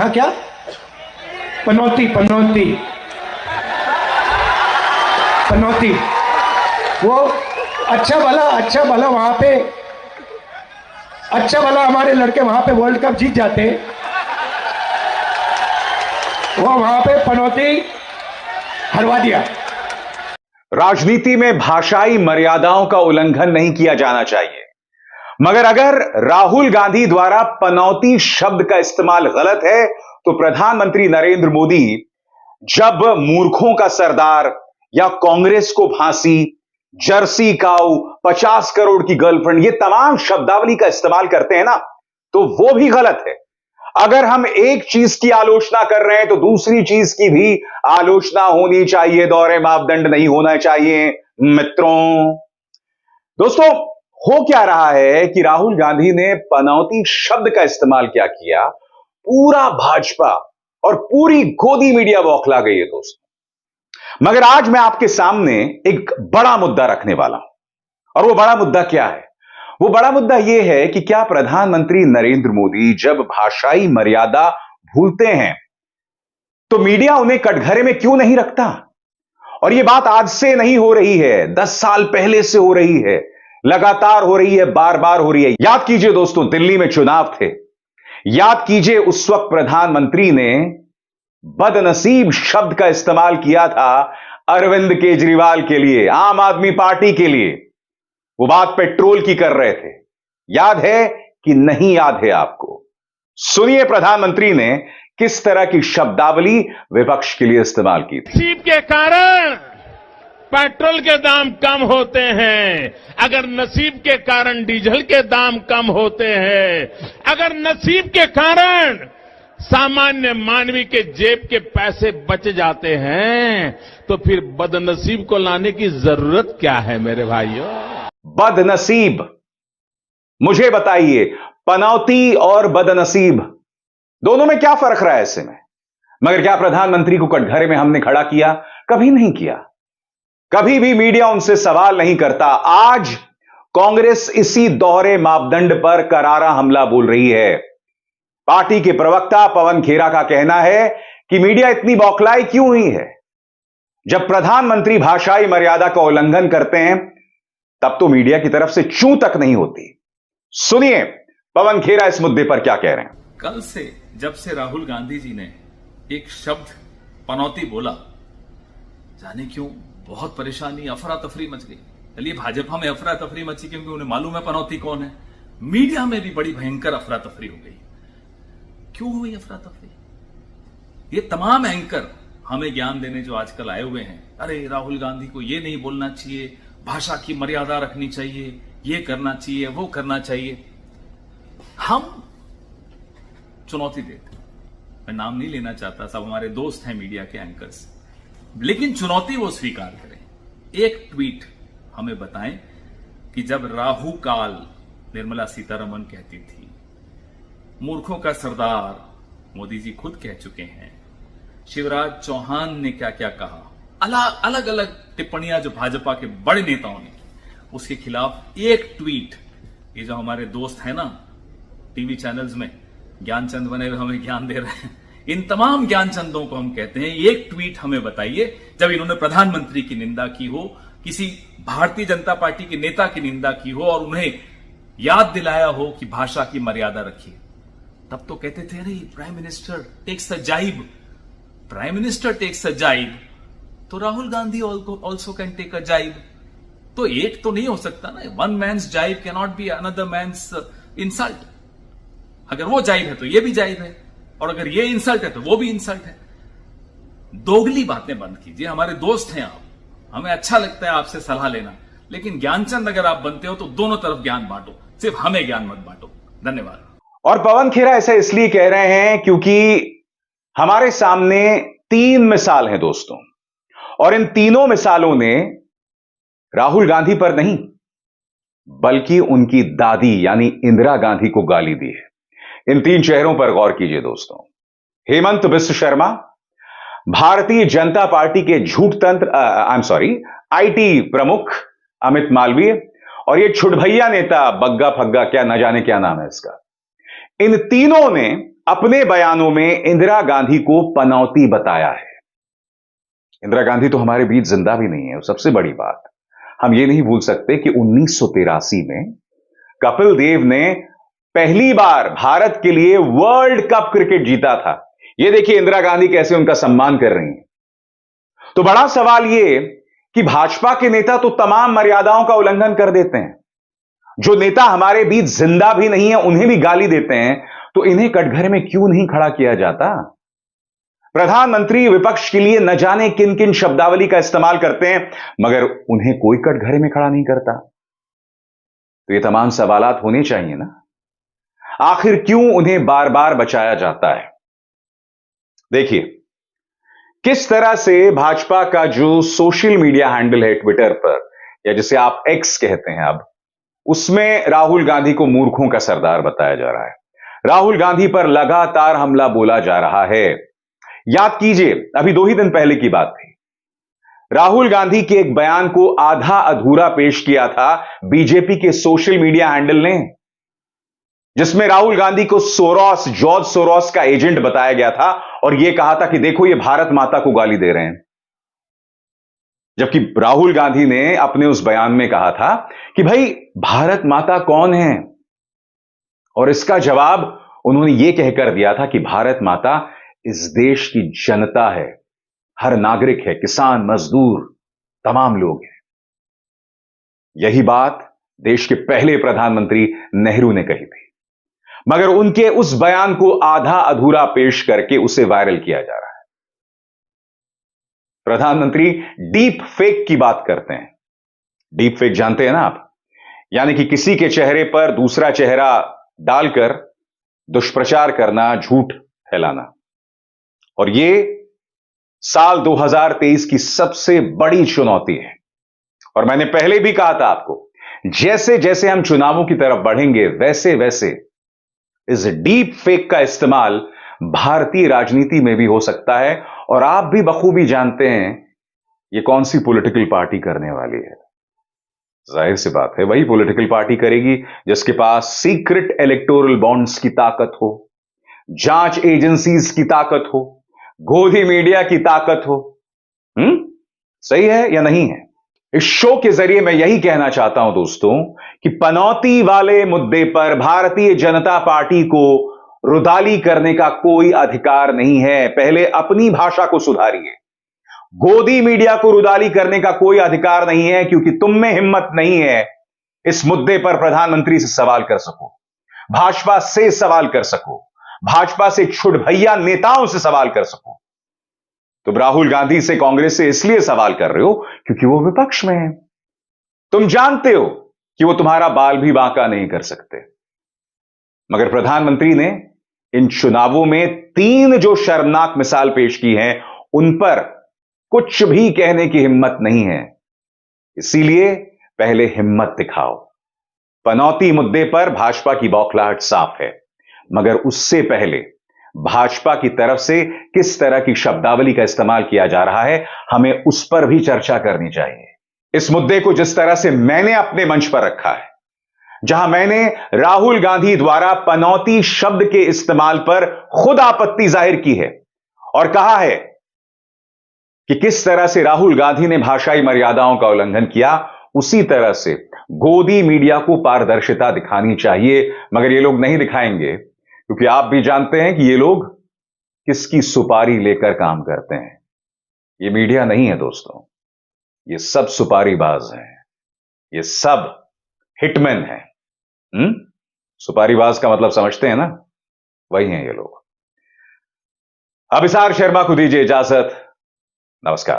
कहा क्या? पनौती, पनौती, पनौती। वो अच्छा भला वहां पे, अच्छा भला हमारे लड़के वहां पे वर्ल्ड कप जीत जाते, वो वहां पे पनौती हरवा दिया। राजनीति में भाषाई मर्यादाओं का उल्लंघन नहीं किया जाना चाहिए, मगर अगर राहुल गांधी द्वारा पनौती शब्द का इस्तेमाल गलत है तो प्रधानमंत्री नरेंद्र मोदी जब मूर्खों का सरदार या कांग्रेस को फांसी, जर्सी काऊ, 50 करोड़ की गर्लफ्रेंड, ये तमाम शब्दावली का इस्तेमाल करते हैं ना, तो वो भी गलत है। अगर हम एक चीज की आलोचना कर रहे हैं तो दूसरी चीज की भी आलोचना होनी चाहिए, दोहरे मापदंड नहीं होना चाहिए मित्रों। दोस्तों, हो क्या रहा है कि राहुल गांधी ने पनौती शब्द का इस्तेमाल क्या किया, पूरा भाजपा और पूरी गोदी मीडिया बौखला गई है दोस्तों। मगर आज मैं आपके सामने एक बड़ा मुद्दा रखने वाला हूं, और वो बड़ा मुद्दा क्या है? वो बड़ा मुद्दा यह है कि क्या प्रधानमंत्री नरेंद्र मोदी जब भाषाई मर्यादा भूलते हैं तो मीडिया उन्हें कटघरे में क्यों नहीं रखता? और यह बात आज से नहीं हो रही है, 10 साल पहले से हो रही है, लगातार हो रही है, बार बार हो रही है। याद कीजिए दोस्तों, दिल्ली में चुनाव थे। याद कीजिए उस वक्त प्रधानमंत्री ने बदनसीब शब्द का इस्तेमाल किया था अरविंद केजरीवाल के लिए, आम आदमी पार्टी के लिए। वो बात पेट्रोल की कर रहे थे। याद है कि नहीं याद है आपको? सुनिए प्रधानमंत्री ने किस तरह की शब्दावली विपक्ष के लिए इस्तेमाल की थी। नसीब के कारण पेट्रोल के दाम कम होते हैं, अगर नसीब के कारण डीजल के दाम कम होते हैं, अगर नसीब के कारण सामान्य मानवी के जेब के पैसे बच जाते हैं, तो फिर बदनसीब को लाने की जरूरत क्या है मेरे भाइयों? बदनसीब, मुझे बताइए, पनौती और बदनसीब दोनों में क्या फर्क रहा है ऐसे में? मगर क्या प्रधानमंत्री को कटघरे में हमने खड़ा किया? कभी नहीं किया। कभी भी मीडिया उनसे सवाल नहीं करता। आज कांग्रेस इसी दोहरे मापदंड पर करारा हमला बोल रही है। पार्टी के प्रवक्ता पवन खेरा का कहना है कि मीडिया इतनी बौखलाई क्यों हुई है? जब प्रधानमंत्री भाषाई मर्यादा का उल्लंघन करते हैं तब तो मीडिया की तरफ से चूं तक नहीं होती। सुनिए पवन खेरा इस मुद्दे पर क्या कह रहे हैं। कल से जब से राहुल गांधी जी ने एक शब्द पनौती बोला, जाने क्यों बहुत परेशानी, अफरा तफरी मच गई। चलिए, भाजपा में अफरा तफरी मची क्योंकि उन्हें मालूम है पनौती कौन है। मीडिया में भी बड़ी भयंकर अफरा तफरी हो गई। क्यों हुई अफरा तफरी? ये तमाम एंकर हमें ज्ञान देने जो आजकल आए हुए हैं, अरे राहुल गांधी को ये नहीं बोलना चाहिए, भाषा की मर्यादा रखनी चाहिए, ये करना चाहिए, वो करना चाहिए। हम चुनौती देते, मैं नाम नहीं लेना चाहता, सब हमारे दोस्त हैं मीडिया के एंकर्स, लेकिन चुनौती वो स्वीकार करें। एक ट्वीट हमें बताएं कि जब राहु काल निर्मला सीतारमण कहती थी, मूर्खों का सरदार मोदी जी खुद कह चुके हैं, शिवराज चौहान ने क्या क्या कहा, अलग अलग टिप्पणियां जो भाजपा के बड़े नेताओं ने की, उसके खिलाफ एक ट्वीट, ये जो हमारे दोस्त हैं ना टीवी चैनल्स में, ज्ञानचंद बने हुए हमें ज्ञान दे रहे हैं, इन तमाम ज्ञानचंदों को हम कहते हैं, एक ट्वीट हमें बताइए जब इन्होंने प्रधानमंत्री की निंदा की हो, किसी भारतीय जनता पार्टी के नेता की निंदा की हो और उन्हें याद दिलाया हो कि भाषा की मर्यादा रखिए। तब तो कहते थे अरे प्राइम मिनिस्टर टेक्स अ जाइब, prime minister takes a jibe, तो Rahul Gandhi also can take a jibe. तो एक तो नहीं हो सकता ना, one man's jibe can not be another man's insult. अगर वो जाइब है तो ये भी जाइब है, और अगर ये इंसल्ट है तो वो भी इंसल्ट है। दोगली बातें बंद कीजिए। हमारे दोस्त हैं आप, हमें अच्छा लगता है आपसे सलाह लेना, लेकिन ज्ञानचंद अगर आप बनते हो तो दोनों तरफ ज्ञान बांटो, सिर्फ हमें ज्ञान मत बांटो। धन्यवाद। और पवन खेरा ऐसा इसलिए कह रहे हैं क्योंकि हमारे सामने 3 मिसाल हैं दोस्तों, और इन तीनों मिसालों ने राहुल गांधी पर नहीं बल्कि उनकी दादी यानी इंदिरा गांधी को गाली दी है। इन 3 चेहरों पर गौर कीजिए दोस्तों। हेमंत बिस्व शर्मा, भारतीय जनता पार्टी के झूठ तंत्र आईटी प्रमुख अमित मालवीय, और ये छुटभैया नेता बग्गा फग्गा, क्या न जाने क्या नाम है इसका। इन तीनों ने अपने बयानों में इंदिरा गांधी को पनौती बताया है। इंदिरा गांधी तो हमारे बीच जिंदा भी नहीं है। सबसे बड़ी बात, हम ये नहीं भूल सकते कि 1983 में कपिल देव ने पहली बार भारत के लिए वर्ल्ड कप क्रिकेट जीता था। यह देखिए इंदिरा गांधी कैसे उनका सम्मान कर रही हैं। तो बड़ा सवाल यह कि भाजपा के नेता तो तमाम मर्यादाओं का उल्लंघन कर देते हैं। जो नेता हमारे बीच जिंदा भी नहीं है उन्हें भी गाली देते हैं, तो इन्हें कटघरे में क्यों नहीं खड़ा किया जाता? प्रधानमंत्री विपक्ष के लिए न जाने किन किन शब्दावली का इस्तेमाल करते हैं, मगर उन्हें कोई कटघरे में खड़ा नहीं करता। तो ये तमाम सवालात होने चाहिए ना, आखिर क्यों उन्हें बार बार बचाया जाता है? देखिए किस तरह से भाजपा का जो सोशल मीडिया हैंडल है ट्विटर पर, या जिसे आप एक्स कहते हैं अब, उसमें राहुल गांधी को मूर्खों का सरदार बताया जा रहा है। राहुल गांधी पर लगातार हमला बोला जा रहा है। याद कीजिए, अभी 2 ही दिन पहले की बात थी। राहुल गांधी के एक बयान को आधा अधूरा पेश किया था बीजेपी के सोशल मीडिया हैंडल ने, जिसमें राहुल गांधी को जॉर्ज सोरोस का एजेंट बताया गया था और यह कहा था कि देखो ये भारत माता को गाली दे रहे हैं। जबकि राहुल गांधी ने अपने उस बयान में कहा था कि भाई भारत माता कौन है, और इसका जवाब उन्होंने यह कहकर दिया था कि भारत माता इस देश की जनता है, हर नागरिक है, किसान, मजदूर, तमाम लोग हैं। यही बात देश के पहले प्रधानमंत्री नेहरू ने कही थी, मगर उनके उस बयान को आधा अधूरा पेश करके उसे वायरल किया जा रहा है। प्रधानमंत्री डीप फेक की बात करते हैं। डीप फेक जानते हैं ना आप? यानी कि किसी के चेहरे पर दूसरा चेहरा डालकर दुष्प्रचार करना, झूठ फैलाना। और यह साल 2023 की सबसे बड़ी चुनौती है। और मैंने पहले भी कहा था आपको, जैसे जैसे हम चुनावों की तरफ बढ़ेंगे वैसे वैसे इस डीप फेक का इस्तेमाल भारतीय राजनीति में भी हो सकता है। और आप भी बखूबी जानते हैं यह कौन सी पॉलिटिकल पार्टी करने वाली है। जाहिर सी बात है, वही पॉलिटिकल पार्टी करेगी जिसके पास सीक्रेट इलेक्टोरल बॉन्ड्स की ताकत हो, जांच एजेंसीज की ताकत हो, गोदी मीडिया की ताकत हो। सही है या नहीं है? इस शो के जरिए मैं यही कहना चाहता हूं दोस्तों कि पनौती वाले मुद्दे पर भारतीय जनता पार्टी को रुदाली करने का कोई अधिकार नहीं है। पहले अपनी भाषा को सुधारिए। गोदी मीडिया को रुदाली करने का कोई अधिकार नहीं है, क्योंकि तुम में हिम्मत नहीं है इस मुद्दे पर प्रधानमंत्री से सवाल कर सको, भाजपा से सवाल कर सको, भाजपा से छुटभैया नेताओं से सवाल कर सको। तुम राहुल गांधी से, कांग्रेस से इसलिए सवाल कर रहे हो क्योंकि वो विपक्ष में है। तुम जानते हो कि वो तुम्हारा बाल भी बांका नहीं कर सकते। मगर प्रधानमंत्री ने इन चुनावों में 3 जो शर्मनाक मिसाल पेश की हैं, उन पर कुछ भी कहने की हिम्मत नहीं है। इसीलिए पहले हिम्मत दिखाओ। पनौती मुद्दे पर भाजपा की बौखलाहट साफ है, मगर उससे पहले भाजपा की तरफ से किस तरह की शब्दावली का इस्तेमाल किया जा रहा है, हमें उस पर भी चर्चा करनी चाहिए। इस मुद्दे को जिस तरह से मैंने अपने मंच पर रखा है, जहां मैंने राहुल गांधी द्वारा पनौती शब्द के इस्तेमाल पर खुद आपत्ति जाहिर की है और कहा है कि किस तरह से राहुल गांधी ने भाषाई मर्यादाओं का उल्लंघन किया, उसी तरह से गोदी मीडिया को पारदर्शिता दिखानी चाहिए। मगर ये लोग नहीं दिखाएंगे, क्योंकि आप भी जानते हैं कि ये लोग किसकी सुपारी लेकर काम करते हैं। ये मीडिया नहीं है दोस्तों, ये सब सुपारीबाज हैं, ये सब हिटमैन हैं। सुपारीबाज का मतलब समझते हैं ना, वही हैं ये लोग। अभिसार शर्मा को दीजिए इजाजत। नमस्कार।